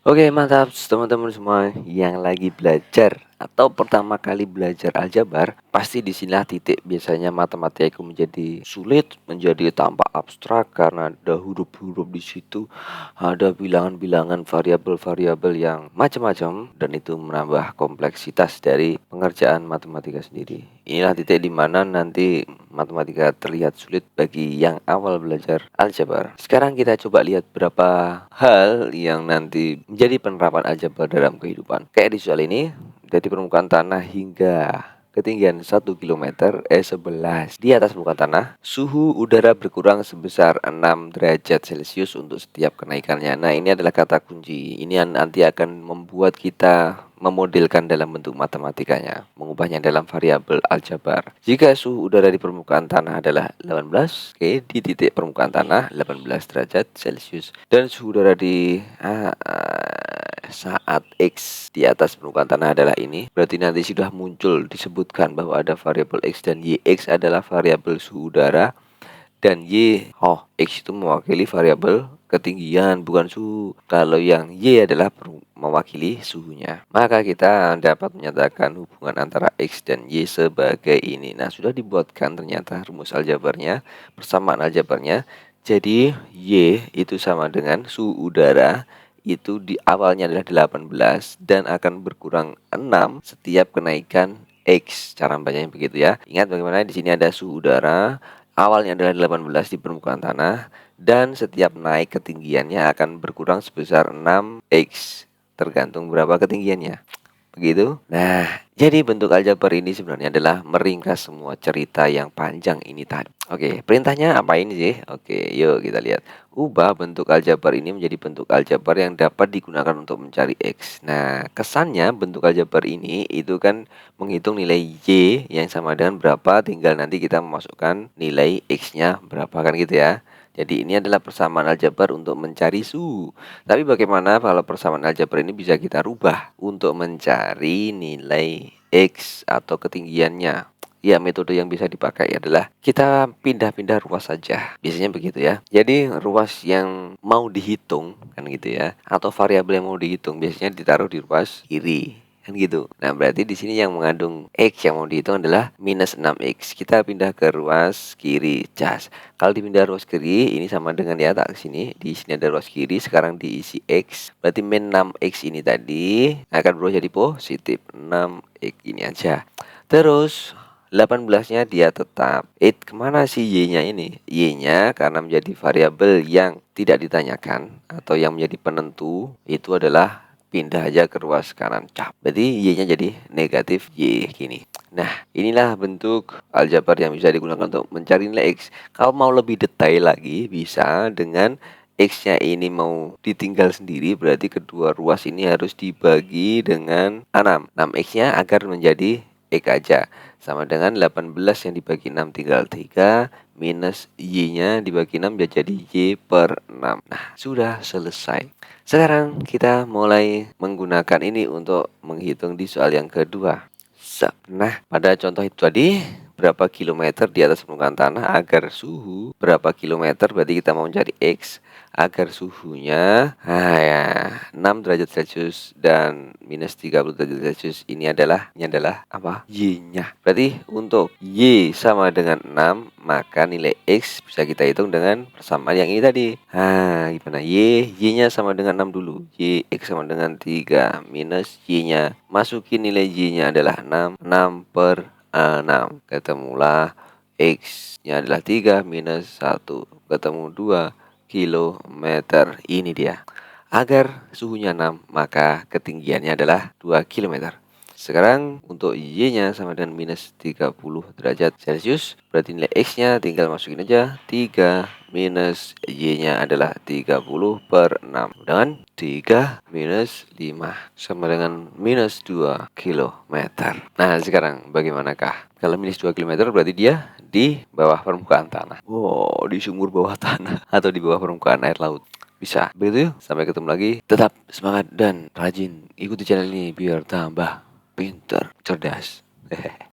Oke, mantap teman-teman semua yang lagi belajar atau pertama kali belajar aljabar, pasti disinilah titik biasanya matematika itu menjadi sulit, menjadi tampak abstrak karena ada huruf-huruf di situ, ada bilangan-bilangan, variabel-variabel yang macam-macam dan itu menambah kompleksitas dari pengerjaan matematika sendiri. Inilah titik di mana nanti matematika terlihat sulit bagi yang awal belajar aljabar. Sekarang kita coba lihat berapa hal yang nanti menjadi penerapan aljabar dalam kehidupan. Kayak di soal ini, dari permukaan tanah hingga ketinggian 1 km 11 di atas permukaan tanah, suhu udara berkurang sebesar 6 derajat Celcius untuk setiap kenaikannya. Nah, ini adalah kata kunci. Ini yang nanti akan membuat kita memodelkan dalam bentuk matematikanya, mengubahnya dalam variabel aljabar. Jika suhu udara di permukaan tanah adalah 18, oke, di titik permukaan tanah 18 derajat Celcius, dan suhu udara di saat X di atas permukaan tanah adalah ini, berarti nanti sudah muncul disebutkan bahwa ada variabel X dan Y. X adalah variabel suhu udara dan X itu mewakili variabel ketinggian bukan suhu. Kalau yang Y adalah mewakili suhunya, maka kita dapat menyatakan hubungan antara X dan Y sebagai ini. Nah, sudah dibuatkan ternyata rumus aljabarnya, persamaan aljabarnya. Jadi Y itu sama dengan suhu udara itu di awalnya adalah 18 dan akan berkurang 6 setiap kenaikan X. Cara bacanya begitu ya. Ingat bagaimana di sini ada suhu udara, awalnya adalah 18 di permukaan tanah dan setiap naik ketinggiannya akan berkurang sebesar 6x tergantung berapa ketinggiannya. Begitu. Nah, jadi bentuk aljabar ini sebenarnya adalah meringkas semua cerita yang panjang ini tadi. Oke, perintahnya apa ini sih? Oke, yuk kita lihat. Ubah bentuk aljabar ini menjadi bentuk aljabar yang dapat digunakan untuk mencari X. Nah, kesannya bentuk aljabar ini itu kan menghitung nilai Y yang sama dengan berapa, tinggal nanti kita memasukkan nilai X-nya berapa kan gitu ya. Jadi ini adalah persamaan aljabar untuk mencari suhu. Tapi bagaimana kalau persamaan aljabar ini bisa kita rubah untuk mencari nilai X atau ketinggiannya? Ya, metode yang bisa dipakai adalah kita pindah-pindah ruas saja. Biasanya begitu ya. Jadi ruas yang mau dihitung kan gitu ya, atau variabel yang mau dihitung biasanya ditaruh di ruas kiri. Kan gitu. Nah, berarti di sini yang mengandung X yang mau dihitung adalah minus 6x. Kita pindah ke ruas kiri. Cas. Kalau dipindah ruas kiri, ini sama dengan ya, tak sini. Di sini ada ruas kiri, sekarang diisi X. Berarti min 6x ini tadi akan berubah jadi positif 6x ini aja. Terus 18-nya dia tetap. Kemana sih Y-nya ini? Y-nya karena menjadi variabel yang tidak ditanyakan atau yang menjadi penentu, itu adalah pindah aja ke ruas kanan cap. Berarti Y-nya jadi negatif Y gini. Nah, inilah bentuk aljabar yang bisa digunakan untuk mencari nilai X. Kalau mau lebih detail lagi, bisa dengan X-nya ini mau ditinggal sendiri, berarti kedua ruas ini harus dibagi dengan 6. 6X-nya agar menjadi X aja. Sama dengan 18 yang dibagi 6 tinggal 3, minus Y-nya dibagi 6 jadi Y per 6. Nah, sudah selesai. Sekarang kita mulai menggunakan ini untuk menghitung di soal yang kedua. Nah, pada contoh itu tadi, berapa kilometer di atas permukaan tanah agar suhu berapa kilometer, berarti kita mau mencari X agar suhunya 6 derajat Celcius dan minus 30 derajat Celcius. Ini adalah apa? Y-nya. Berarti untuk Y sama dengan 6, maka nilai X bisa kita hitung dengan persamaan yang ini tadi. Gimana? Y-nya sama dengan 6 dulu. Y, X sama dengan 3 minus Y-nya. Masukin nilai Y-nya adalah 6. 6 per 6. Ketemulah X-nya adalah 3 minus 1. Ketemu 2 kilometer. Ini dia. Agar suhunya 6, maka ketinggiannya adalah 2 kilometer. Sekarang untuk Y-nya sama dengan minus 30 derajat Celcius. Berarti nilai X-nya tinggal masukin aja. 3 minus Y-nya adalah 30 per 6. Dengan 3 minus 5 sama dengan minus 2 kilometer. Nah, sekarang bagaimanakah? Kalau minus 2 kilometer berarti dia di bawah permukaan tanah. Wow, di sumur bawah tanah atau di bawah permukaan air laut. Bisa. Begitu yuk. Sampai ketemu lagi. Tetap semangat dan rajin ikuti channel ini biar tambah pinter, cerdas.